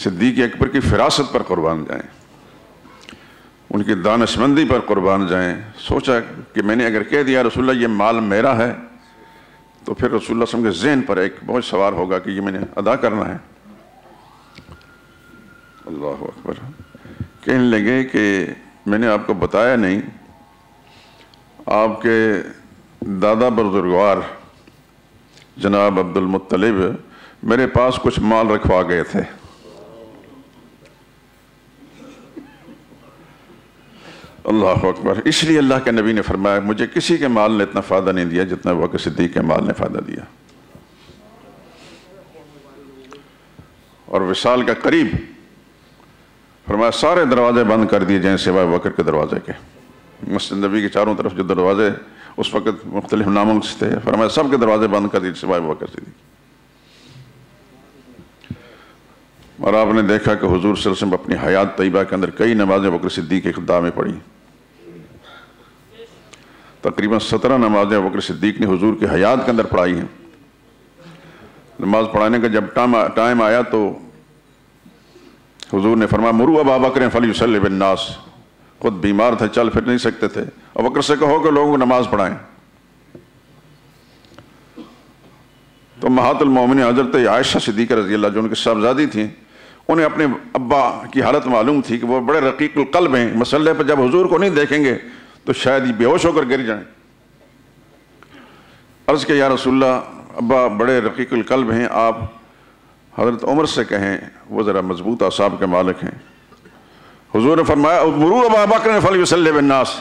A: صدیق اکبر کی فراست پر قربان جائیں، ان کی دانشمندی پر قربان جائیں۔ سوچا کہ میں نے اگر کہہ دیا رسول اللہ یہ مال میرا ہے تو پھر رسول اللہ صلی اللہ علیہ وسلم کے ذہن پر ایک بہت سوار ہوگا کہ یہ میں نے ادا کرنا ہے۔ اللہ اکبر۔ کہنے لگے کہ میں نے آپ کو بتایا نہیں، آپ کے دادا بزرگوار جناب عبد المطلب میرے پاس کچھ مال رکھوا گئے تھے، اللہ اکبر۔ اس لیے اللہ کے نبی نے فرمایا مجھے کسی کے مال نے اتنا فائدہ نہیں دیا جتنا ابو بکر صدیق کے مال نے فائدہ دیا۔ اور وصال کا قریب فرمایا سارے دروازے بند کر دیے جائیں سوائے ابو بکر کے دروازے کے۔ مسجد نبی کے چاروں طرف جو دروازے اس وقت مختلف ناموں سے تھے، فرمایا سب کے دروازے بند کر دیے سوائے ابو بکر صدیق۔ اور آپ نے دیکھا کہ حضور صلی اللہ علیہ وسلم اپنی حیات طیبہ کے اندر کئی نمازیں ابو بکر صدیق کے خدمت میں پڑھی، تقریباً 17 نمازیں ابو بکر صدیق نے حضور کی حیات کے اندر پڑھائی ہیں۔ نماز پڑھانے کا جب ٹائم آیا تو حضور نے فرمایا مروا ابا بکر فلیصلی بالناس، خود بیمار تھے، چل پھر نہیں سکتے تھے، ابو بکر سے کہو کہ لوگوں کو نماز پڑھائیں۔ تو امہات المومنین حضرت عائشہ صدیقہ رضی اللہ جو ان کی صاحبزادی تھیں، انہیں اپنے ابا کی حالت معلوم تھی کہ وہ بڑے رقیق القلب ہیں، مسئلے پہ جب حضور کو نہیں دیکھیں گے تو شاید یہ بے ہوش ہو کر گر جائیں۔ عرض کہ یا رسول اللہ ابا بڑے رقیق القلب ہیں، آپ حضرت عمر سے کہیں وہ ذرا مضبوط اعصاب کے مالک ہیں۔ حضور نے فرمایا مروا ابا بکر فلیصلی بالناس،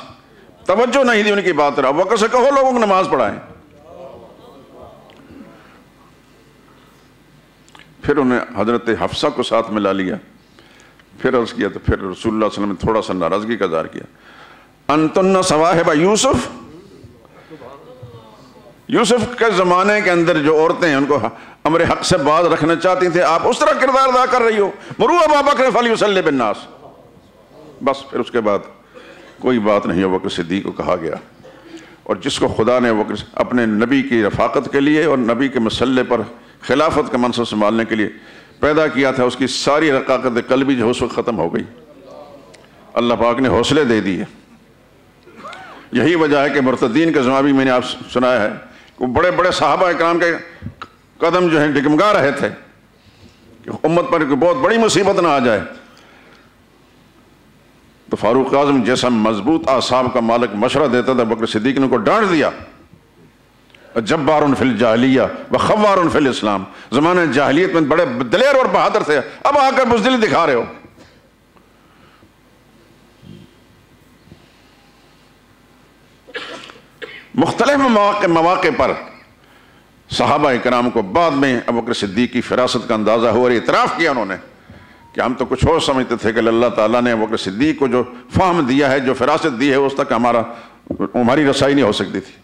A: توجہ نہیں دی ان کی بات، ابو بکر سے کہو لوگوں کو نماز پڑھائیں۔ پھر انہیں حضرت حفصہ کو ساتھ میں لا لیا، پھر عرض کیا تو پھر رسول اللہ صلی اللہ علیہ وسلم نے تھوڑا سا ناراضگی کا اظہار کیا، انتن صواحب یوسف، یوسف کے زمانے کے اندر جو عورتیں ہیں ان کو امر حق سے باز رکھنا چاہتی تھیں، آپ اس طرح کردار ادا کر رہی ہو، مروا ابا بکر فلیصلی بالناس۔ بس پھر اس کے بعد کوئی بات نہیں ابو بکر صدیق کو کہا گیا۔ اور جس کو خدا نے اپنے نبی کی رفاقت کے لیے اور نبی کے مسئلے پر خلافت کا منصب سنبھالنے کے لیے پیدا کیا تھا، اس کی ساری رقاقت قلبی جو اس وقت ختم ہو گئی، اللہ پاک نے حوصلے دے دیے۔ یہی وجہ ہے کہ مرتدین کا زمانہ بھی میں نے آپ سنایا ہے کہ بڑے بڑے صحابہ اکرام کے قدم جو ہیں ڈگمگا رہے تھے کہ امت پر بہت بڑی مصیبت نہ آ جائے، تو فاروق اعظم جیسا مضبوط اعصاب کا مالک مشورہ دیتا تھا، ابو بکر صدیق نے ان کو ڈانٹ دیا، جبار فی الجاہلیہ و خوار فی الاسلام، زمانہ جاہلیت میں بڑے دلیر اور بہادر تھے، اب آ کر بزدلی دکھا رہے ہو۔ مختلف مواقع پر صحابہ اکرام کو بعد میں ابوبکر صدیق کی فراست کا اندازہ ہوا اور اعتراف کیا انہوں نے کہ ہم تو کچھ اور سمجھتے تھے کہ اللہ تعالیٰ نے ابوبکر صدیق کو جو فہم دیا ہے، جو فراست دی ہے، اس تک ہماری رسائی نہیں ہو سکتی تھی۔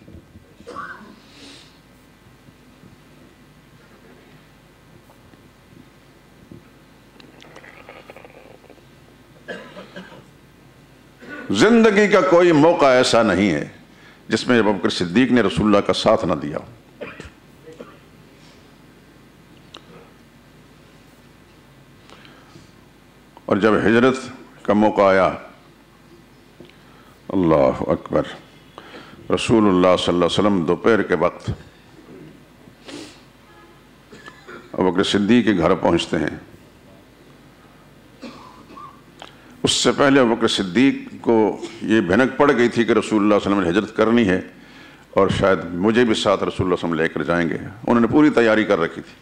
A: زندگی کا کوئی موقع ایسا نہیں ہے جس میں ابوبکر صدیق نے رسول اللہ کا ساتھ نہ دیا۔ اور جب ہجرت کا موقع آیا، اللہ اکبر، رسول اللہ صلی اللہ علیہ وسلم دوپہر کے وقت ابوبکر صدیق کے گھر پہنچتے ہیں۔ اس سے پہلے ابوبکر صدیق کو یہ بھنک پڑ گئی تھی کہ رسول اللہ صلی اللہ علیہ وسلم نے ہجرت کرنی ہے اور شاید مجھے بھی ساتھ رسول اللہ صلی اللہ علیہ وسلم لے کر جائیں گے۔ انہوں نے پوری تیاری کر رکھی تھی۔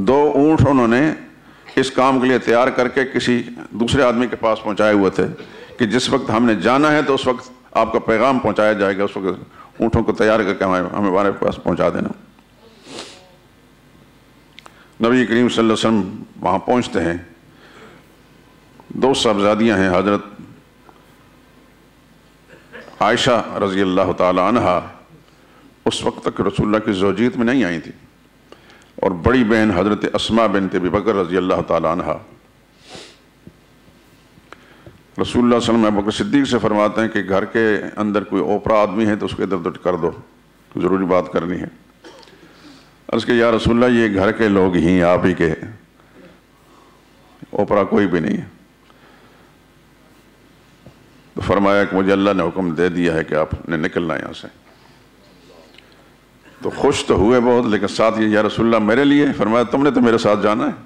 A: 2 اونٹ انہوں نے اس کام کے لیے تیار کر کے کسی دوسرے آدمی کے پاس پہنچائے ہوئے تھے کہ جس وقت ہم نے جانا ہے تو اس وقت آپ کا پیغام پہنچایا جائے گا، اس وقت اونٹوں کو تیار کر کے ہمیں ہمارے پاس پہنچا دینا۔ نبی کریم صلی اللہ علیہ وسلم وہاں پہنچتے ہیں۔ 2 صاحبزادیاں ہیں، حضرت عائشہ رضی اللہ تعالی عنہا اس وقت تک رسول اللہ کی زوجیت میں نہیں آئی تھی، اور بڑی بہن حضرت اسماء بنت ابی بکر رضی اللہ تعالی عنہا۔ رسول اللہ صلی اللہ علیہ وسلم ابوبکر صدیق سے فرماتے ہیں کہ گھر کے اندر کوئی اوپرا آدمی ہے تو اس کو ادھر ادھر کر دو، ضروری بات کرنی ہے۔ عرض کہ یا رسول اللہ یہ گھر کے لوگ ہی، آپ ہی کے، اوپرا کوئی بھی نہیں ہے۔ تو فرمایا کہ مجھے اللہ نے حکم دے دیا ہے کہ آپ نے نکلنا یہاں سے۔ تو خوش تو ہوئے بہت، لیکن ساتھ یہ یا رسول اللہ میرے لیے؟ فرمایا تم نے تو میرے ساتھ جانا ہے،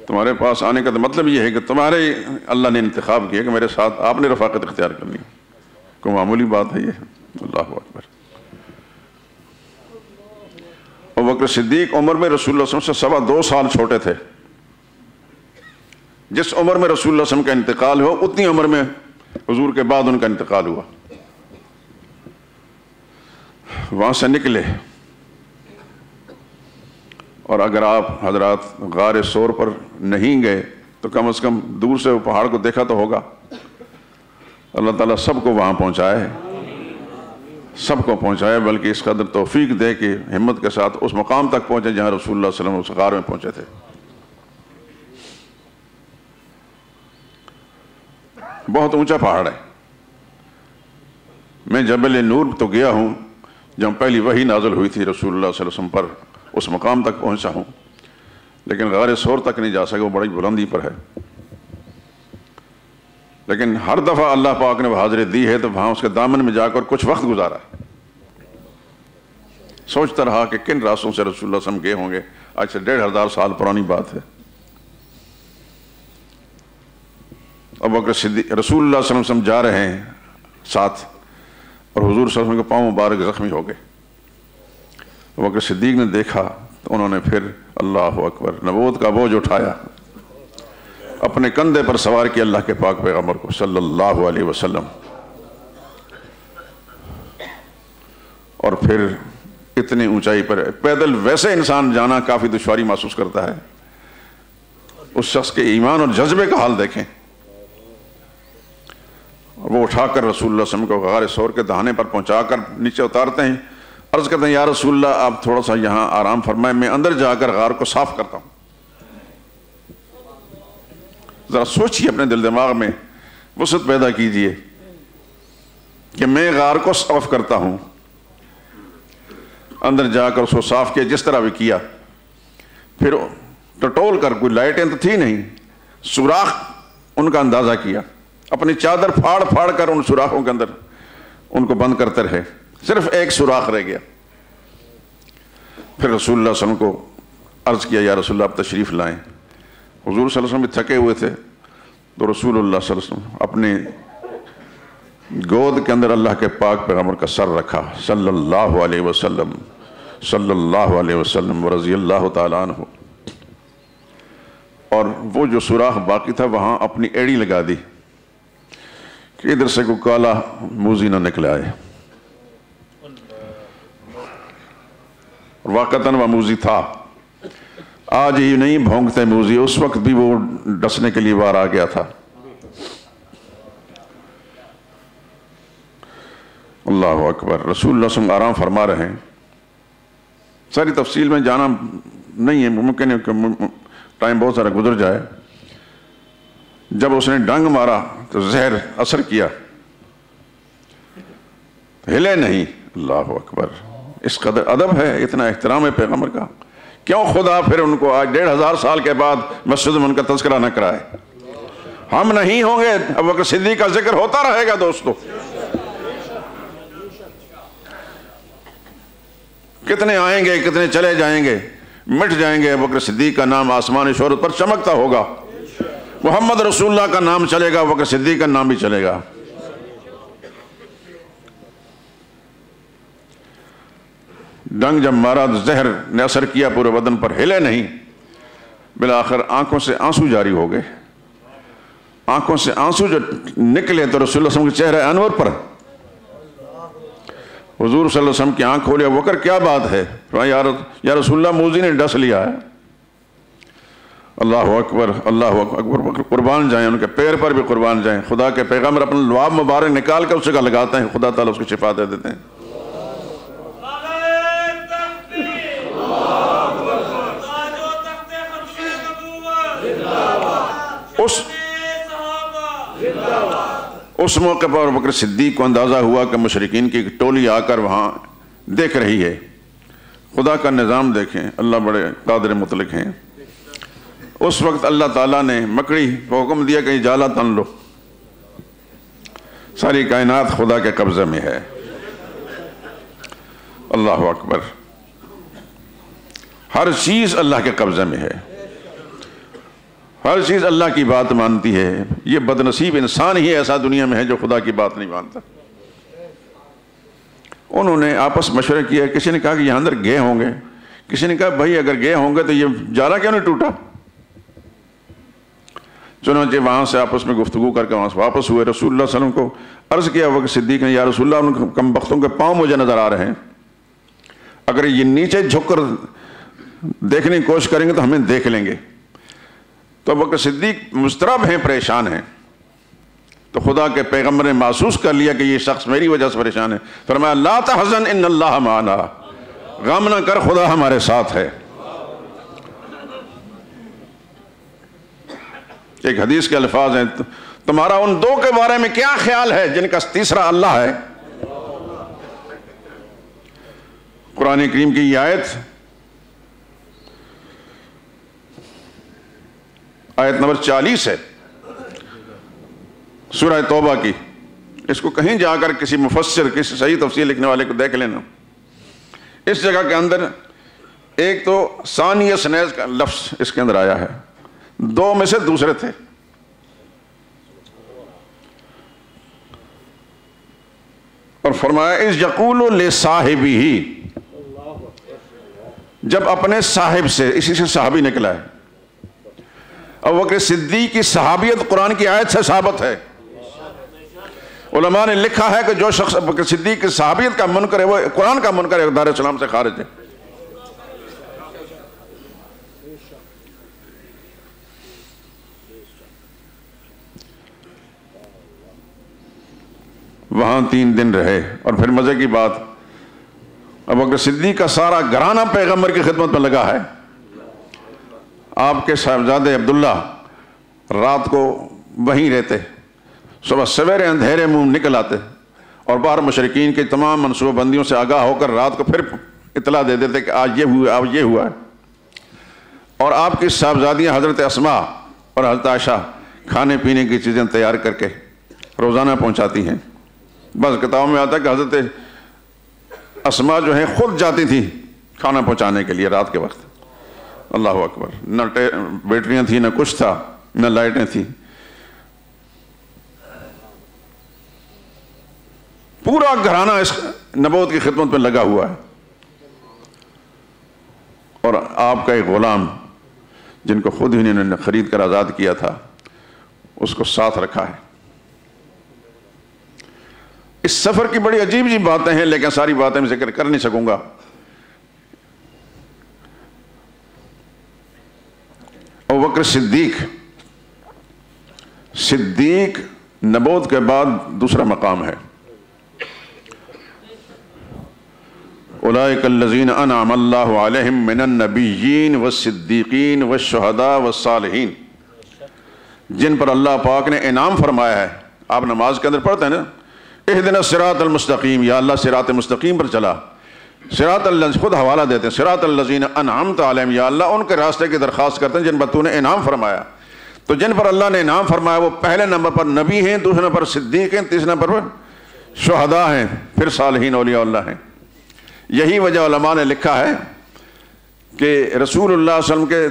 A: تمہارے پاس آنے کا تو مطلب یہ ہے کہ تمہارے اللہ نے انتخاب کیا کہ میرے ساتھ آپ نے رفاقت اختیار کرنی ہے۔ کوئی معمولی بات ہے یہ؟ اللہ اکبر۔ ابوبکر صدیق عمر میں رسول اللہ صلی اللہ علیہ وسلم سے 2.25 سال چھوٹے تھے۔ جس عمر میں رسول اللہ صلی اللہ علیہ وسلم کا انتقال ہوا اتنی عمر میں حضور کے بعد ان کا انتقال ہوا۔ وہاں سے نکلے، اور اگر آپ حضرات غار ثور پر نہیں گئے تو کم از کم دور سے وہ پہاڑ کو دیکھا تو ہوگا۔ اللہ تعالیٰ سب کو وہاں پہنچائے، سب کو پہنچائے، بلکہ اس قدر توفیق دے کہ ہمت کے ساتھ اس مقام تک پہنچے جہاں رسول اللہ صلی اللہ علیہ وسلم اس غار میں پہنچے تھے۔ بہت اونچا پہاڑ ہے۔ میں جبل نور تو گیا ہوں جہاں پہلی وحی نازل ہوئی تھی رسول اللہ صلی اللہ علیہ وسلم پر، اس مقام تک پہنچا ہوں، لیکن غار ثور تک نہیں جا سکا، وہ بڑی بلندی پر ہے۔ لیکن ہر دفعہ اللہ پاک نے وہ حاضری دی ہے تو وہاں اس کے دامن میں جا کر کچھ وقت گزارا۔ سوچتا رہا کہ کن راستوں سے رسول اللہ صلی اللہ علیہ وسلم گئے ہوں گے۔ آج سے 1500 سال پرانی بات ہے۔ ابوبکر صدیق رسول اللہ صلی اللہ علیہ وسلم جا رہے ہیں ساتھ، اور حضور صلی اللہ علیہ وسلم کے پاؤں مبارک زخمی ہو گئے۔ ابوبکر صدیق نے دیکھا تو انہوں نے پھر اللہ اکبر نبوت کا بوجھ اٹھایا، اپنے کندھے پر سوار کیا اللہ کے پاک پیغمبر کو صلی اللہ علیہ وسلم، اور پھر اتنی اونچائی پر پیدل ویسے انسان جانا کافی دشواری محسوس کرتا ہے، اس شخص کے ایمان اور جذبے کا حال دیکھیں۔ وہ اٹھا کر رسول اللہ صلی اللہ علیہ وسلم کو غار ثور کے دہانے پر پہنچا کر نیچے اتارتے ہیں، عرض کرتے ہیں یا رسول اللہ آپ تھوڑا سا یہاں آرام فرمائیں، میں اندر جا کر غار کو صاف کرتا ہوں۔ ذرا سوچیے، اپنے دل دماغ میں وسعت پیدا کیجئے کہ میں غار کو صاف کرتا ہوں۔ اندر جا کر اس کو صاف کیا جس طرح بھی کیا، پھر ٹٹول کر، کوئی لائٹیں تو تھی نہیں، سوراخ ان کا اندازہ کیا، اپنی چادر پھاڑ پھاڑ کر ان سوراخوں کے اندر ان کو بند کرتے رہے، صرف ایک سوراخ رہ گیا۔ پھر رسول اللہ صلی اللہ علیہ وسلم کو عرض کیا یا رسول اللہ آپ تشریف لائیں۔ حضور صلی اللہ علیہ وسلم بھی تھکے ہوئے تھے، تو رسول اللہ صلی اللہ علیہ وسلم اپنے گود کے اندر اللہ کے پاک پیغمبر کا سر رکھا صلی اللہ علیہ وسلم، صلی اللہ علیہ وسلم ورضی اللہ تعالیٰ عنہ، اور وہ جو سوراخ باقی تھا وہاں اپنی ایڑی لگا دی کہ ادھر سے کوئی کالا موزی نہ نکلے آئے. واقعتاً وہ موزی تھا. آج ہی نہیں بھونکتے موزی، اس وقت بھی وہ ڈسنے کے لیے باہر آ گیا تھا. اللہ اکبر. رسول اللہ صلی اللہ علیہ وسلم آرام فرما رہے ہیں. ساری تفصیل میں جانا نہیں ہے، ممکن ہے کہ ٹائم بہت سارا گزر جائے. جب اس نے ڈنگ مارا تو زہر اثر کیا، ہلے نہیں. اللہ اکبر. اس قدر ادب ہے، اتنا احترام ہے پیغمبر کا. کیوں خدا پھر ان کو آج 1500 سال کے بعد مسجد میں ان کا تذکرہ نہ کرائے؟ ہم نہیں ہوں گے، ابو بکر صدیق کا ذکر ہوتا رہے گا دوستو. کتنے آئیں گے، کتنے چلے جائیں گے، مٹ جائیں گے، ابو بکر صدیق کا نام آسمان شہرت پر چمکتا ہوگا. محمد رسول اللہ کا نام چلے گا، ابو بکر صدیق کا نام بھی چلے گا. ڈنگ جب مارا تو زہر نے اثر کیا پورے بدن پر، ہلے نہیں. بالآخر آنکھوں سے آنسو جاری ہو گئے. آنکھوں سے آنسو جو نکلے تو رسول اللہ صلی اللہ علیہ وسلم کے چہرے انور پر حضور صلی اللہ علیہ وسلم کی آنکھ کھولے. ابو بکر کیا بات ہے؟ یا رسول اللہ موزی نے ڈس لیا ہے. اللہ اکبر، اللہ اکبر. قربان جائیں، ان کے پیر پر بھی قربان جائیں. خدا کے پیغمبر اپنا لعاب مبارک نکال کر اسے کا لگاتے ہیں، خدا تعالیٰ اس کی شفا دے دیتے ہیں. اس موقع پر ابو بکر صدیق کو اندازہ ہوا کہ مشرکین کی ٹولی آ کر وہاں دیکھ رہی ہے. خدا کا نظام دیکھیں، اللہ بڑے قادر مطلق ہیں. اس وقت اللہ تعالیٰ نے مکڑی کو حکم دیا کہ یہ جالا تن لو. ساری کائنات خدا کے قبضے میں ہے. اللہ اکبر. ہر چیز اللہ کے قبضے میں ہے، ہر چیز اللہ کی بات مانتی ہے. یہ بد نصیب انسان ہی ایسا دنیا میں ہے جو خدا کی بات نہیں مانتا. انہوں نے آپس مشورے کیا. کسی نے کہا کہ یہاں اندر گئے ہوں گے، کسی نے کہا بھائی اگر گئے ہوں گے تو یہ جالا کیوں نہیں ٹوٹا؟ چنانچہ وہاں سے آپس میں گفتگو کر کے وہاں سے واپس ہوئے. رسول اللہ صلی اللہ علیہ وسلم کو عرض کیا ابو بکر صدیق نے، یا رسول اللہ ان کم بختوں کے پاؤں مجھے نظر آ رہے ہیں، اگر یہ نیچے جھک کر دیکھنے کی کوشش کریں گے تو ہمیں دیکھ لیں گے. تو ابو بکر صدیق مضطرب ہیں، پریشان ہیں. تو خدا کے پیغمبر نے محسوس کر لیا کہ یہ شخص میری وجہ سے پریشان ہے. فرمایا لا تحزن ان اللہ معنا، غم نہ کر، خدا ہمارے ساتھ ہے. ایک حدیث کے الفاظ ہیں، تمہارا ان دو کے بارے میں کیا خیال ہے جن کا تیسرا اللہ ہے؟ قرآن کریم کی یہ آیت نمبر 40 ہے سورہ توبہ کی. اس کو کہیں جا کر کسی مفسر، کسی صحیح تفسیر لکھنے والے کو دیکھ لینا. اس جگہ کے اندر ایک تو ثانی سنیز کا لفظ اس کے اندر آیا ہے، دو میں سے دوسرے تھے. اور فرمایا اذ یقول لصاحبہ، جب اپنے صاحب سے، اسی سے صحابی نکلا ہے. ابو بکر صدیق کی صحابیت قرآن کی آیت سے ثابت ہے. علماء نے لکھا ہے کہ جو شخص ابو بکر صدیق کی صحابیت کا منکر ہے وہ قرآن کا منکر ہے، دار اسلام سے خارج ہے. وہاں 3 دن رہے اور پھر مزے کی بات، ابو بکر صدیق کا سارا گھرانہ پیغمبر کی خدمت میں لگا ہے. آپ کے صاحبزادے عبداللہ رات کو وہیں رہتے، صبح سویرے اندھیرے منہ نکل آتے اور باہر مشرکین کے تمام منصوبہ بندیوں سے آگاہ ہو کر رات کو پھر اطلاع دے دیتے کہ آج یہ ہوا، آج یہ ہوا ہے. اور آپ کی صاحبزادیاں حضرت اسماء اور حضرت عائشہ کھانے پینے کی چیزیں تیار کر کے روزانہ پہنچاتی ہیں. بس کتابوں میں آتا ہے کہ حضرت اسماء جو ہیں خود جاتی تھی کھانا پہنچانے کے لیے رات کے وقت. اللہ اکبر. نہ بیٹریاں تھیں، نہ کچھ تھا، نہ لائٹیں تھیں. پورا گھرانہ اس نبوت کی خدمت میں لگا ہوا ہے. اور آپ کا ایک غلام جن کو خود ہی انہوں نے خرید کر آزاد کیا تھا، اس کو ساتھ رکھا ہے. اس سفر کی بڑی عجیب عجیب باتیں ہیں، لیکن ساری باتیں میں ذکر کر نہیں سکوں گا۔ ابوبکر صدیق نبوت کے بعد دوسرا مقام ہے۔ اولئک الذین انعم اللہ علیہم من النبیین والصدیقین والشہداء والصالحین، جن پر اللہ پاک نے انعام فرمایا ہے۔ آپ نماز کے اندر پڑھتے ہیں نا، اہدنا الصراط المستقیم، یا اللہ صراط مستقیم پر چلا، صراط اللہ خود حوالہ دیتے ہیں، صراط الذین انعمت علیہم، یا اللہ ان کے راستے کی درخواست کرتے ہیں جن پر تو نے انعام فرمایا۔ تو جن پر اللہ نے انعام فرمایا وہ پہلے نمبر پر نبی ہیں، دوسرے نمبر پر صدیق ہیں، تیسرے نمبر پر شہداء ہیں، پھر صالحین اولیاء اللہ ہیں۔ یہی وجہ علماء نے لکھا ہے کہ رسول اللہ صلی اللہ علیہ وسلم کے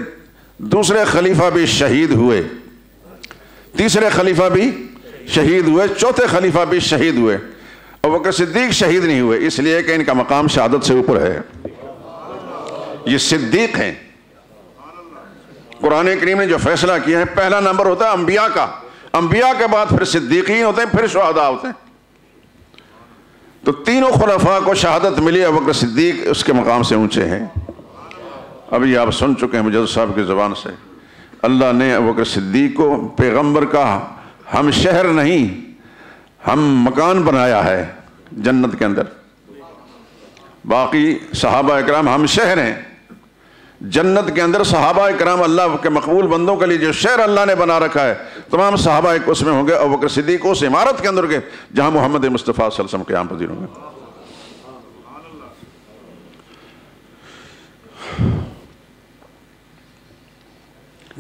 A: دوسرے خلیفہ بھی شہید ہوئے، تیسرے خلیفہ بھی شہید ہوئے، چوتھے خلیفہ بھی شہید ہوئے، ابوبکر صدیق شہید نہیں ہوئے، اس لیے کہ ان کا مقام شہادت سے اوپر ہے۔ یہ صدیق ہیں۔ قرآن کریم نے جو فیصلہ کیا ہے، پہلا نمبر ہوتا ہے انبیاء کا، انبیاء کے بعد پھر صدیقین ہوتے ہیں، پھر شہداء ہوتے ہیں۔ تو تینوں خلفاء کو شہادت ملی، ابوبکر صدیق اس کے مقام سے اونچے ہیں۔ ابھی آپ سن چکے ہیں مجدد صاحب کی زبان سے، اللہ نے ابوبکر صدیق کو پیغمبر کا ہم شہر نہیں، ہم مکان بنایا ہے جنت کے اندر۔ باقی صحابہ اکرام ہم شہر ہیں جنت کے اندر، صحابہ اکرام اللہ کے مقبول بندوں کے لیے جو شہر اللہ نے بنا رکھا ہے، تمام صحابہ ایک اس میں ہوں گے، ابوبکر صدیق اس عمارت کے اندر کے جہاں محمد مصطفیٰ صلی اللہ علیہ وسلم قیام پذیر ہوں گے۔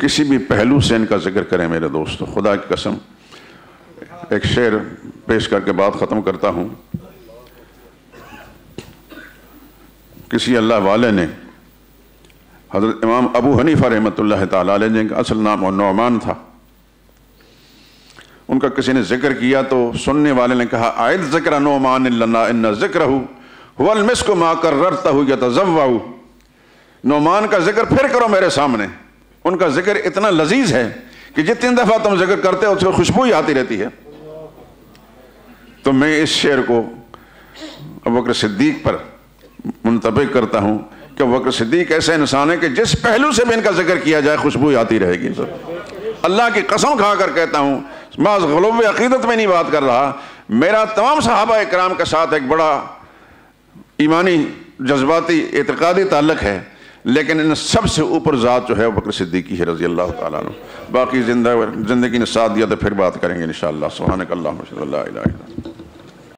A: کسی بھی پہلو سے ان کا ذکر کریں میرے دوستو، خدا کی قسم، ایک شعر پیش کر کے بات ختم کرتا ہوں۔ کسی اللہ والے نے حضرت امام ابو حنیفہ رحمۃ اللہ تعالیٰ علیہ، جن کا اصل نام نعمان تھا، ان کا کسی نے ذکر کیا تو سننے والے نے کہا عید ذکر نعمان لنا ان ذکرہ هو المسک ما کررتہ یتزوع، نعمان کا ذکر پھر کرو میرے سامنے، ان کا ذکر اتنا لذیذ ہے کہ جتنی دفعہ تم ذکر کرتے ہو اس کو خوشبو ہی آتی رہتی ہے۔ تو میں اس شعر کو ابوبکر صدیق پر منطبق کرتا ہوں کہ ابوبکر صدیق ایسے انسان ہے کہ جس پہلو سے بھی ان کا ذکر کیا جائے خوشبو ہی آتی رہے گی۔ اللہ کی قسم کھا کر کہتا ہوں، محض غلوب عقیدت میں نہیں بات کر رہا، میرا تمام صحابہ اکرام کے ساتھ ایک بڑا ایمانی جذباتی اعتقادی تعلق ہے، لیکن ان سب سے اوپر ذات جو ہے ابوبکر صدیقی ہے رضی اللہ تعالیٰ عنہ۔ باقی زندگی نے ساتھ دیا تو پھر بات کریں گے انشاءاللہ۔ سبحانک اللہم و اشہد ان لا الہ الا انت۔